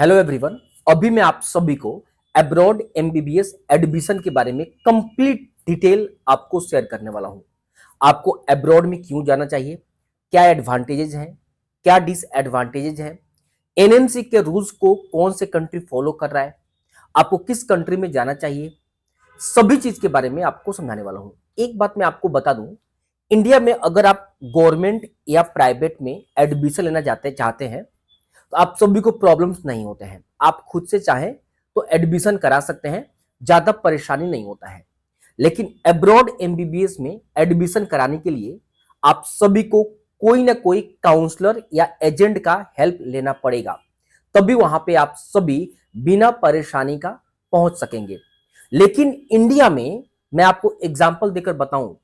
Hello everyone. अभी मैं आप सभी को अब्रॉड एमबीबीएस एडमिशन के बारे में कंप्लीट डिटेल आपको शेयर करने वाला हूं। आपको अब्रॉड में क्यों जाना चाहिए, क्या एडवांटेजेस हैं, क्या डिसएडवांटेजेस हैं, एनएमसी के रूल्स को कौन से कंट्री फॉलो कर रहा है, आपको किस कंट्री में जाना चाहिए, सभी चीज के बारे में आपको समझाने वाला हूं। एक बात मैं आपको बता दूं, इंडिया में अगर आप गवर्नमेंट या प्राइवेट में एडमिशन लेना चाहते हैं तो आप सभी को प्रॉब्लम्स नहीं होते हैं। आप खुद से चाहें तो एडमिशन करा सकते हैं, ज्यादा परेशानी नहीं होता है। लेकिन अब्रॉड एमबीबीएस में एडमिशन कराने के लिए आप सभी को कोई ना कोई काउंसलर या एजेंट का हेल्प लेना पड़ेगा, तभी वहां पे आप सभी बिना परेशानी का पहुंच सकेंगे। लेकिन इंडिया में मैं आपको एग्जांपल देकर बताऊं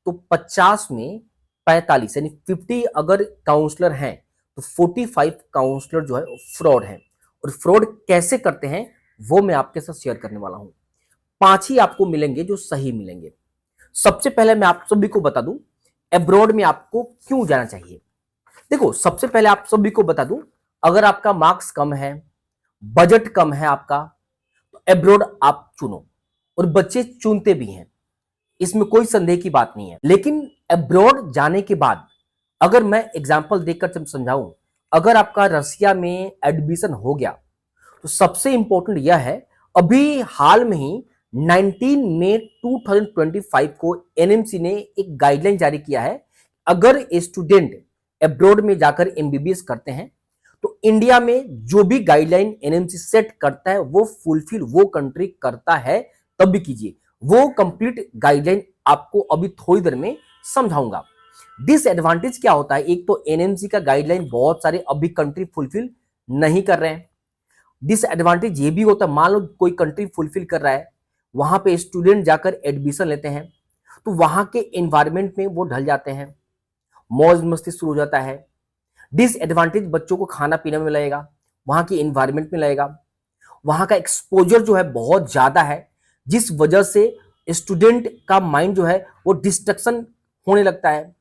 तो 50 में 45 यानी 50 अगर काउंसलर हैं तो 45 काउंसलर जो है फ्रॉड है। और फ्रॉड कैसे करते हैं वो मैं आपके साथ शेयर करने वाला हूं। 5 ही आपको मिलेंगे जो सही मिलेंगे। सबसे पहले मैं आप सभी को बता दूं अब्रॉड में आपको क्यों जाना चाहिए। देखो, सबसे पहले आप सभी को बता दूं, अगर आपका मार्क्स कम है, बजट कम है आपका, तो अब्रॉड आप चुनो। और बच्चे चुनते भी हैं, इसमें कोई संदेह की बात नहीं है। लेकिन अब्रॉड जाने के बाद अगर मैं एग्जांपल देकर समझाऊं, अगर आपका रसिया में एडमिशन हो गया तो सबसे इंपॉर्टेंट यह है, अभी हाल में ही 19 मई 2025 को एनएमसी ने एक गाइडलाइन जारी किया है। अगर स्टूडेंट अब्रॉड में जाकर एमबीबीएस करते हैं तो इंडिया में जो भी गाइडलाइन एनएमसी सेट करता है वो फुलफिल वो कंट्री करता है, तब भी कीजिए। वो कंप्लीट गाइडलाइन आपको अभी थोड़ी देर में समझाऊंगा। डिसएडवांटेज क्या होता है, एक तो एनएमसी का गाइडलाइन बहुत सारे अभी कंट्री फुलफिल नहीं कर रहे हैं। डिसएडवांटेज ये भी होता है, मान लो कोई कंट्री फुलफिल कर रहा है, वहां पे स्टूडेंट जाकर एडमिशन लेते हैं तो वहां के एनवायरमेंट में वो ढल जाते हैं, मौज मस्ती शुरू हो जाता है। डिसएडवांटेज बच्चों को खाना पीने में लगेगा, वहां की एनवायरमेंट में लगेगा, वहां का एक्सपोजर जो है बहुत ज्यादा है, जिस वजह से स्टूडेंट का माइंड जो है वो डिस्ट्रक्शन होने लगता है।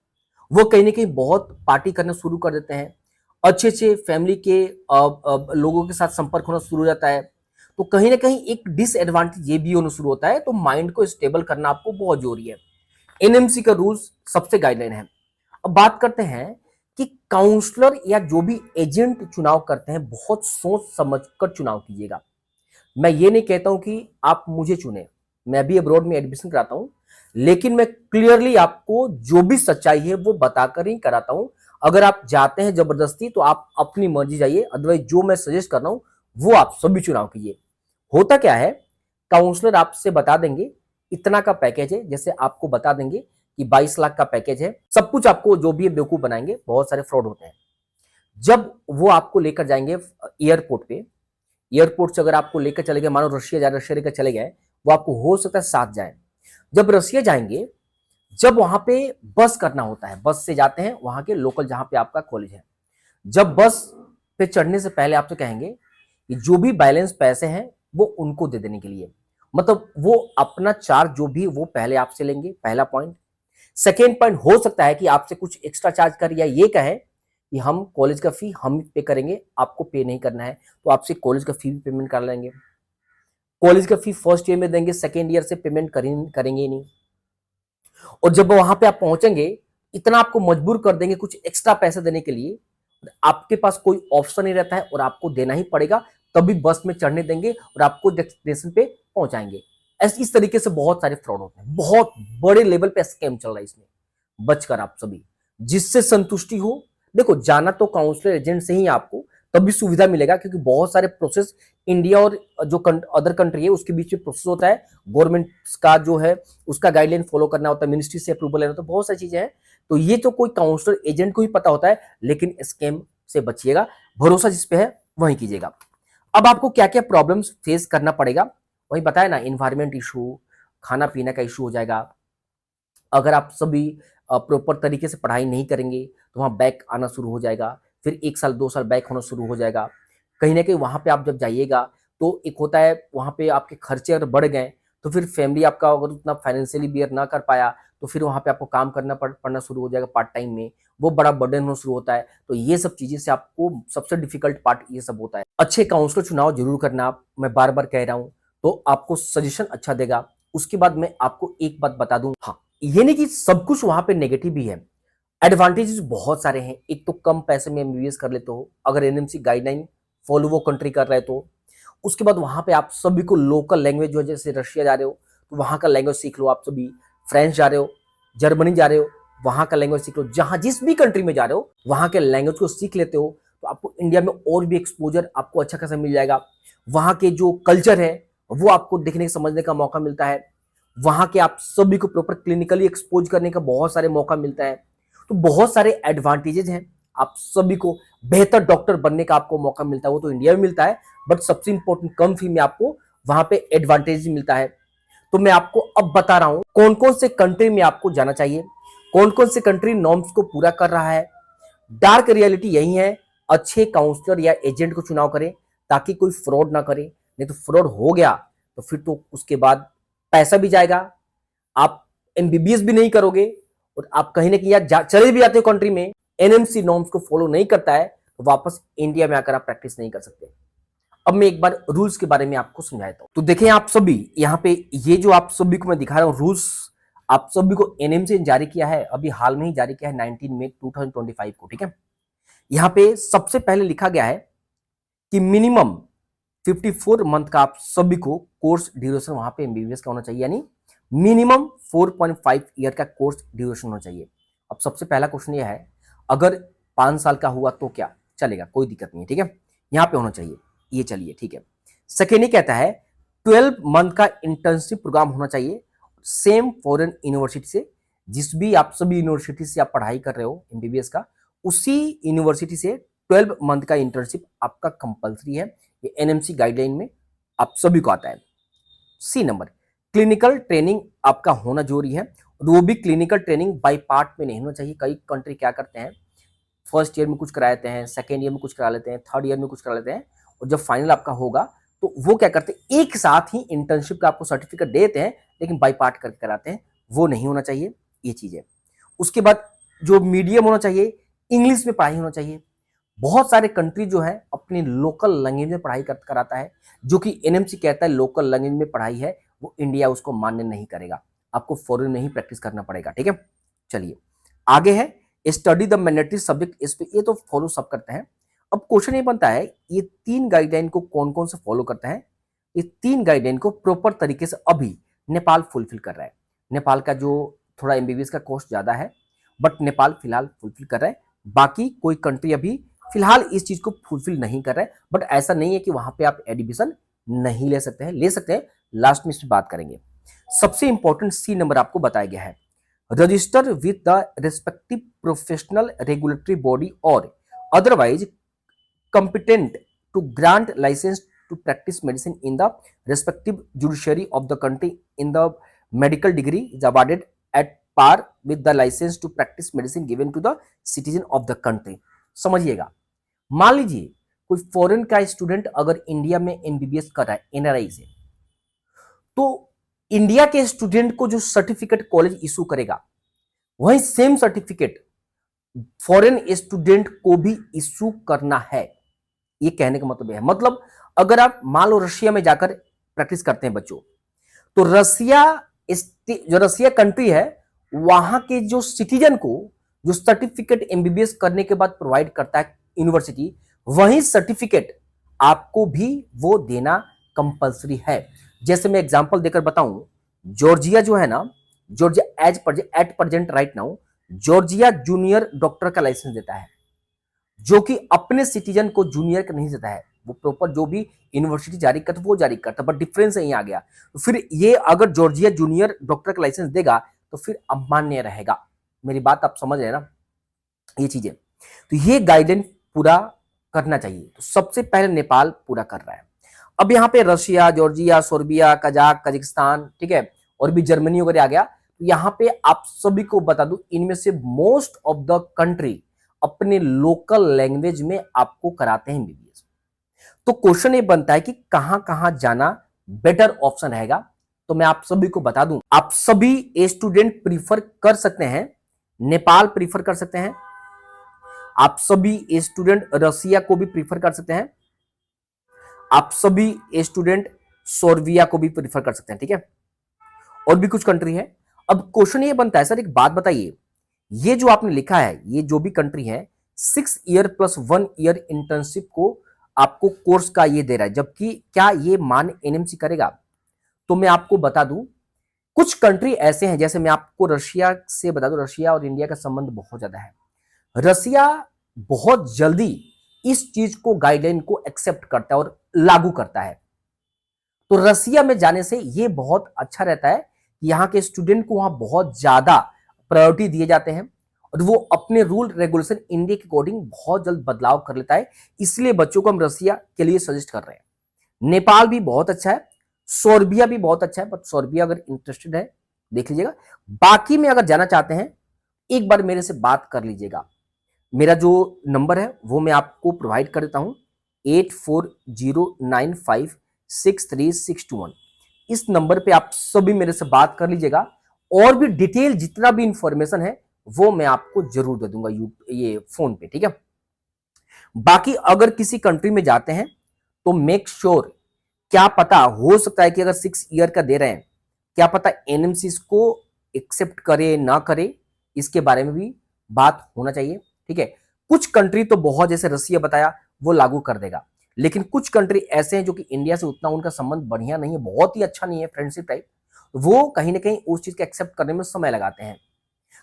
वो कहीं ना कहीं बहुत पार्टी करना शुरू कर देते हैं, अच्छे अच्छे फैमिली के लोगों के साथ संपर्क होना शुरू हो जाता है। तो कहीं ना कहीं एक डिसएडवांटेज ये भी होना शुरू होता है। तो माइंड को स्टेबल करना आपको बहुत जरूरी है। एनएमसी का रूल्स सबसे गाइडलाइन है। अब बात करते हैं कि काउंसलर या जो भी एजेंट चुनाव करते हैं, बहुत सोच समझकर चुनाव कीजिएगा। मैं ये नहीं कहता हूं कि आप मुझे चुने, मैं भी अब्रॉड में एडमिशन कराता हूं, लेकिन मैं क्लियरली आपको जो भी सच्चाई है वो बताकर ही कराता हूं। अगर आप जाते हैं जबरदस्ती तो आप अपनी मर्जी जाइए, अदरवाइज जो मैं सजेस्ट कर रहा हूं वो आप सभी चुनाव कीजिए। होता क्या है, काउंसलर आपसे बता देंगे इतना का पैकेज है, जैसे आपको बता देंगे कि 22 लाख का पैकेज है, सब कुछ आपको जो भी बेवकूफ बनाएंगे। बहुत सारे फ्रॉड होते हैं। जब वो आपको लेकर जाएंगे एयरपोर्ट पे, एयरपोर्ट से अगर आपको लेकर चले गए, मानो रशिया जाए, रशिया लेकर चले गए, वो आपको हो सकता है साथ जाए। जब रशिया जाएंगे, जब वहां पे बस करना होता है, बस से जाते हैं वहां के लोकल जहां पे आपका कॉलेज है। जब बस पे चढ़ने से पहले आपसे कहेंगे कि जो भी बैलेंस पैसे हैं वो उनको दे देने के लिए, मतलब वो अपना चार्ज जो भी वो पहले आपसे लेंगे, पहला पॉइंट। सेकेंड पॉइंट, हो सकता है कि आपसे कुछ एक्स्ट्रा चार्ज कर, या ये कहे कि हम कॉलेज का फी हम पे करेंगे, आपको पे नहीं करना है, तो आपसे कॉलेज का फी भी पेमेंट कर लेंगे। कॉलेज का फी फर्स्ट ईयर में देंगे, सेकेंड ईयर से पेमेंट करेंगे ही नहीं। और जब वहां पे आप पहुंचेंगे, इतना आपको मजबूर कर देंगे कुछ एक्स्ट्रा पैसे देने के लिए, आपके पास कोई ऑप्शन नहीं रहता है और आपको देना ही पड़ेगा, तभी बस में चढ़ने देंगे और आपको डेस्टिनेशन पे पहुंचाएंगे। ऐसे इस तरीके से बहुत सारे फ्रॉड होते हैं, बहुत बड़े लेवल पे स्कैम चल रहा है इसमें। बचकर आप सभी, जिससे संतुष्टि हो। देखो, जाना तो काउंसलर एजेंट से ही आपको तभी सुविधा मिलेगा, क्योंकि बहुत सारे प्रोसेस इंडिया और जो अदर कंट्री है उसके बीच में प्रोसेस होता है। गवर्नमेंट का जो है उसका गाइडलाइन फॉलो करना होता है, मिनिस्ट्री से अप्रूवल लेना होता है, बहुत सारी चीजें हैं। तो ये तो कोई काउंसलर एजेंट को ही पता होता है। लेकिन स्कैम से बचिएगा, भरोसा जिस पे है वही कीजिएगा। अब आपको क्या क्या प्रॉब्लम्स फेस करना पड़ेगा, वही बताया ना, इन्वायरमेंट इशू, खाना पीना का इशू हो जाएगा। अगर आप सभी प्रॉपर तरीके से पढ़ाई नहीं करेंगे तो वहाँ बैक आना शुरू हो जाएगा, फिर 1 साल 2 साल बैक होना शुरू हो जाएगा। कहीं ना कहीं वहाँ पे आप जब जाइएगा तो एक होता है, वहाँ पे आपके खर्चे अगर बढ़ गए तो फिर फैमिली आपका अगर उतना फाइनेंशियली बियर ना कर पाया तो फिर वहां पे आपको काम करना पड़ना शुरू हो जाएगा पार्ट टाइम में, वो बड़ा बर्डन होना शुरू होता है। तो ये सब चीजें से आपको सबसे डिफिकल्ट पार्ट ये सब होता है। अच्छे काउंसलर चुनाव जरूर करना आप, मैं बार बार कह रहा हूं, तो आपको सजेशन अच्छा देगा। उसके बाद मैं आपको एक बात बता दूं, हाँ ये नहीं कि सब कुछ वहां पे नेगेटिव भी है, एडवांटेजेस बहुत सारे हैं। एक तो कम पैसे में एमबीबीएस कर लेते हो अगर एनएमसी गाइडलाइन फॉलो वो कंट्री कर रहे तो। उसके बाद वहां पे आप सभी को लोकल लैंग्वेज जो है, जैसे रशिया जा रहे हो तो वहां का लैंग्वेज सीख लो आप सभी, फ्रेंच जा रहे हो, जर्मनी जा रहे हो, वहां का लैंग्वेज सीख लो, जहां जिस भी कंट्री में जा रहे हो वहां के लैंग्वेज को सीख लेते हो तो आपको इंडिया में और भी एक्सपोजर आपको अच्छा खासा मिल जाएगा। वहां के जो कल्चर है वो आपको देखने समझने का मौका मिलता है। वहां के आप सभी को प्रॉपर क्लिनिकली एक्सपोज करने का बहुत सारे मौका मिलता है। तो बहुत सारे एडवांटेजेस हैं, आप सभी को बेहतर डॉक्टर बनने का आपको मौका मिलता है, वो तो इंडिया में मिलता है, बट सबसे इंपॉर्टेंट कम फी में आपको वहां पे एडवांटेज मिलता है। तो मैं आपको अब बता रहा हूं कौन कौन से कंट्री में आपको जाना चाहिए, कौन कौन से कंट्री नॉर्म्स को पूरा कर रहा है। डार्क रियलिटी यही है, अच्छे काउंसलर या एजेंट को चुनाव करें ताकि कोई फ्रॉड ना करे, नहीं तो फ्रॉड हो गया तो फिर तो उसके बाद पैसा भी जाएगा, आप एमबीबीएस भी नहीं करोगे, और आप कहीं ना कहीं चले भी जाते हो कंट्री में, एनएमसी नॉर्म्स को फॉलो नहीं करता है तो वापस इंडिया में आकर आप प्रैक्टिस नहीं कर सकते। अब मैं एक बार रूल्स के बारे में आपको समझाता हूं। तो देखें आप सभी यहाँ पे, ये जो आप सभी को मैं दिखा रहा हूं रूल्स, आप सभी को एनएमसी ने जारी किया है, अभी हाल में ही जारी किया है 19 मई 2025 को, ठीक है। यहाँ पे सबसे पहले लिखा गया है कि मिनिमम 54 मंथ का आप सभी को कोर्स ड्यूरेशन वहां पे एमबीबीएस का होना चाहिए, यानी मिनिमम 4.5 ईयर का कोर्स ड्यूरेशन होना चाहिए। अब सबसे पहला क्वेश्चन यह है, अगर 5 साल का हुआ तो क्या चलेगा, कोई दिक्कत नहीं है, ठीक है, यहाँ पे होना चाहिए, ये चलिए ठीक है। सेकेंड ही कहता है 12 मंथ का इंटर्नशिप प्रोग्राम होना चाहिए सेम फॉरेन यूनिवर्सिटी से, जिस भी आप सभी यूनिवर्सिटी से आप पढ़ाई कर रहे हो एमबीबीएस का, उसी यूनिवर्सिटी से 12 मंथ का इंटर्नशिप आपका कंपलसरी है, ये एनएमसी गाइडलाइन में आप सभी को आता है। सी नंबर, क्लिनिकल ट्रेनिंग आपका होना जरूरी है, वो भी क्लिनिकल ट्रेनिंग बाय पार्ट में नहीं होना चाहिए। कई कंट्री क्या करते हैं, फर्स्ट ईयर में कुछ करा लेते हैं, सेकेंड ईयर में कुछ करा लेते हैं, थर्ड ईयर में कुछ करा लेते हैं, और जब फाइनल आपका होगा तो वो क्या करते हैं, एक साथ ही इंटर्नशिप का आपको सर्टिफिकेट देते हैं, लेकिन बाय पार्ट करके कराते हैं, वो नहीं होना चाहिए, ये चीज है। उसके बाद जो मीडियम होना चाहिए, इंग्लिश में पढ़ाई होना चाहिए। बहुत सारे कंट्री जो है अपनी लोकल लैंग्वेज में पढ़ाई कराता है, जो कि एनएमसी कहता है लोकल लैंग्वेज में पढ़ाई है, वो इंडिया उसको मान्य नहीं करेगा, आपको फॉरेन में ही प्रैक्टिस करना पड़ेगा, ठीक है। चलिए आगे है, स्टडी द मैंडेटरी सब्जेक्ट, इस पे ये तो फॉलो सब करते हैं। अब क्वेश्चन ये बनता है, ये 3 गाइडलाइन को कौन कौन से फॉलो करते हैं। ये 3 गाइडलाइन को प्रॉपर तरीके से अभी नेपाल फुलफिल कर रहा है। नेपाल का जो थोड़ा एमबीबीएस का कोर्स ज्यादा है, बट नेपाल फिलहाल फुलफिल कर रहा है, बाकी कोई कंट्री अभी फिलहाल इस चीज को फुलफिल नहीं कर रहा है। बट ऐसा नहीं है कि वहां पे आप एडमिशन नहीं ले सकते हैं, ले सकते हैं, लास्ट में इस पर बात करेंगे। सबसे इंपॉर्टेंट सी नंबर आपको बताया गया है, register with the respective professional regulatory body और otherwise competent to grant license to practice medicine in the respective judiciary of the country in the medical degree is awarded at par with the license to practice medicine given to the citizen of the country। समझिएगा, मान लीजिए कोई foreign का student अगर India में MBBS कर रहा है एनआरआई से, तो इंडिया के स्टूडेंट को जो सर्टिफिकेट कॉलेज इशू करेगा, वही सेम सर्टिफिकेट फॉरेन स्टूडेंट को भी इशू करना है। ये कहने का मतलब है, मतलब अगर आप मान लो रशिया में जाकर प्रैक्टिस करते हैं बच्चों, तो जो रशिया कंट्री है, वहां के जो सिटीजन को जो सर्टिफिकेट एमबीबीएस करने के बाद प्रोवाइड करता है यूनिवर्सिटी, वही सर्टिफिकेट आपको भी वो देना कंपलसरी है। जैसे मैं एग्जांपल देकर बताऊं, जॉर्जिया जो है ना, Georgia at present right now Georgia junior doctor का लाइसेंस देता है, जो कि अपने सिटीजन को जूनियर का नहीं देता है, वो प्रॉपर जो भी यूनिवर्सिटी जारी करता है वो जारी करता है, बट डिफरेंस यहीं आ गया। तो फिर ये अगर जॉर्जिया जूनियर डॉक्टर का लाइसेंस देगा तो फिर अमान्य रहेगा। मेरी बात आप समझ रहे हैं ना, ये चीजें, तो ये गाइडलाइन पूरा करना चाहिए। तो सबसे पहले नेपाल पूरा कर रहा है। अब यहाँ पे रशिया, जॉर्जिया, सोर्बिया, कजाकिस्तान, ठीक है, और भी जर्मनी वगैरह आ गया। तो यहाँ पे आप सभी को बता दूं, इनमें से मोस्ट ऑफ द कंट्री अपने लोकल लैंग्वेज में आपको कराते हैं एमबीबीएस। तो क्वेश्चन ये बनता है कि कहां कहां जाना बेटर ऑप्शन रहेगा। तो मैं आप सभी को बता दूं, आप सभी स्टूडेंट प्रीफर कर सकते हैं नेपाल, प्रीफर कर सकते हैं, आप सभी स्टूडेंट रसिया को भी प्रीफर कर सकते हैं, आप सभी स्टूडेंट सोर्बिया को भी प्रीफर कर सकते हैं। ठीक है, और भी कुछ कंट्री है। अब क्वेश्चन ये बनता है, सर एक बात बताइए, ये जो आपने लिखा है, ये जो भी कंट्री है 6 ईयर प्लस 1 ईयर इंटर्नशिप को आपको कोर्स का ये दे रहा है, जबकि क्या ये मान एनएमसी करेगा? तो मैं आपको बता दूं, कुछ कंट्री ऐसे हैं, जैसे मैं आपको रशिया से बता दूं, रशिया और इंडिया का संबंध बहुत ज्यादा है। रसिया बहुत जल्दी इस चीज को, गाइडलाइन को एक्सेप्ट करता है और लागू करता है। तो रसिया में जाने से ये बहुत अच्छा रहता है कि यहाँ के स्टूडेंट को वहां बहुत ज्यादा प्रायोरिटी दिए जाते हैं और वो अपने रूल रेगुलेशन इंडिया के अकॉर्डिंग बहुत जल्द बदलाव कर लेता है। इसलिए बच्चों को हम रसिया के लिए सजेस्ट कर रहे हैं। नेपाल भी बहुत अच्छा है, सोर्बिया भी बहुत अच्छा है, बट सोर्बिया अगर इंटरेस्टेड है देख लीजिएगा। बाकी में अगर जाना चाहते हैं एक बार मेरे से बात कर लीजिएगा। मेरा जो नंबर है वो मैं आपको प्रोवाइड कर देता हूं, 8409563621। इस नंबर पे आप सभी मेरे से बात कर लीजिएगा और भी डिटेल जितना भी इंफॉर्मेशन है वो मैं आपको जरूर दे दूंगा ये फोन पे। ठीक है, बाकी अगर किसी कंट्री में जाते हैं तो मेक श्योर, क्या पता हो सकता है कि अगर 6 ईयर का दे रहे हैं, क्या पता एनएमसी को एक्सेप्ट करे ना करे, इसके बारे में भी बात होना चाहिए। ठीक है, कुछ कंट्री तो बहुत, जैसे रसिया बताया, वो लागू कर देगा, लेकिन कुछ कंट्री ऐसे हैं जो कि इंडिया से उतना उनका संबंध बढ़िया नहीं है, बहुत ही अच्छा नहीं है, फ्रेंडशिप टाइप, वो कहीं ना कहीं उस चीज को एक्सेप्ट करने में समय लगाते हैं।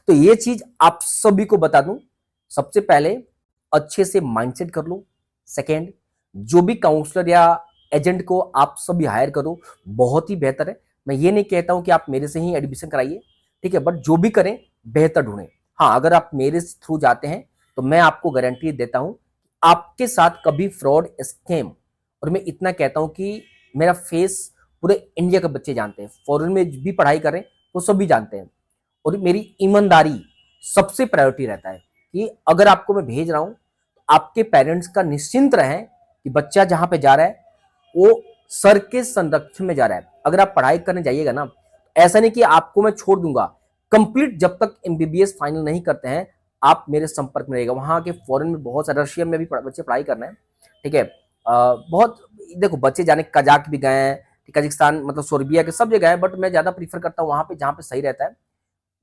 तो ये चीज आप सभी को बता दूं, सबसे पहले अच्छे से माइंडसेट कर लो। सेकेंड, जो भी काउंसलर या एजेंट को आप सभी हायर करो, बहुत ही बेहतर है। मैं ये नहीं कहता हूं कि आप मेरे से ही एडमिशन कराइए, ठीक है, बट जो भी करें बेहतर ढूंढें। हाँ, अगर आप मेरे थ्रू जाते हैं तो मैं आपको गारंटी देता हूं आपके साथ कभी फ्रॉड, स्कैम, और मैं इतना कहता हूं कि मेरा फेस पूरे इंडिया के बच्चे जानते हैं, फॉरेन में भी पढ़ाई करें वो सभी जानते हैं, और मेरी ईमानदारी सबसे प्रायोरिटी रहता है कि अगर आपको मैं भेज रहा हूं तो आपके पेरेंट्स का निश्चिंत रहें कि बच्चा जहां पे जा रहा है वो सर के संरक्षण में जा रहा है। अगर आप पढ़ाई करने जाइएगा ना, ऐसा नहीं कि आपको मैं छोड़ दूंगा, कंप्लीट जब तक एमबीबीएस फाइनल नहीं करते हैं आप मेरे संपर्क में रहेगा। वहां के फॉरेन में बहुत सारे, रशिया में भी बच्चे पढ़ाई करना है। ठीक है, बहुत, देखो बच्चे जाने, कजाक भी गए हैं, कजाकिस्तान, मतलब सोर्बिया के सब जगह है, बट मैं ज्यादा प्रीफर करता हूँ वहां पे जहाँ पे सही रहता है।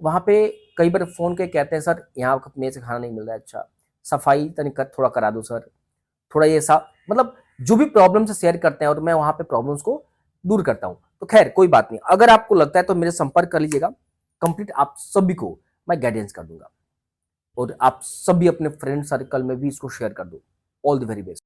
वहां पे कई बार फोन के कहते हैं, सर यहाँ मेज से खाना नहीं मिल रहा है, अच्छा सफाई तनिक थोड़ा करा दो सर, थोड़ा ये सा, मतलब जो भी प्रॉब्लम से शेयर करते हैं और मैं वहां पे प्रॉब्लम्स को दूर करता हूं। तो खैर कोई बात नहीं, अगर आपको लगता है तो मेरे संपर्क कर लीजिएगा, कंप्लीट आप सभी को मैं गाइडेंस कर दूंगा, और आप सभी अपने फ्रेंड सर्कल में भी इसको शेयर कर दो। All the very best.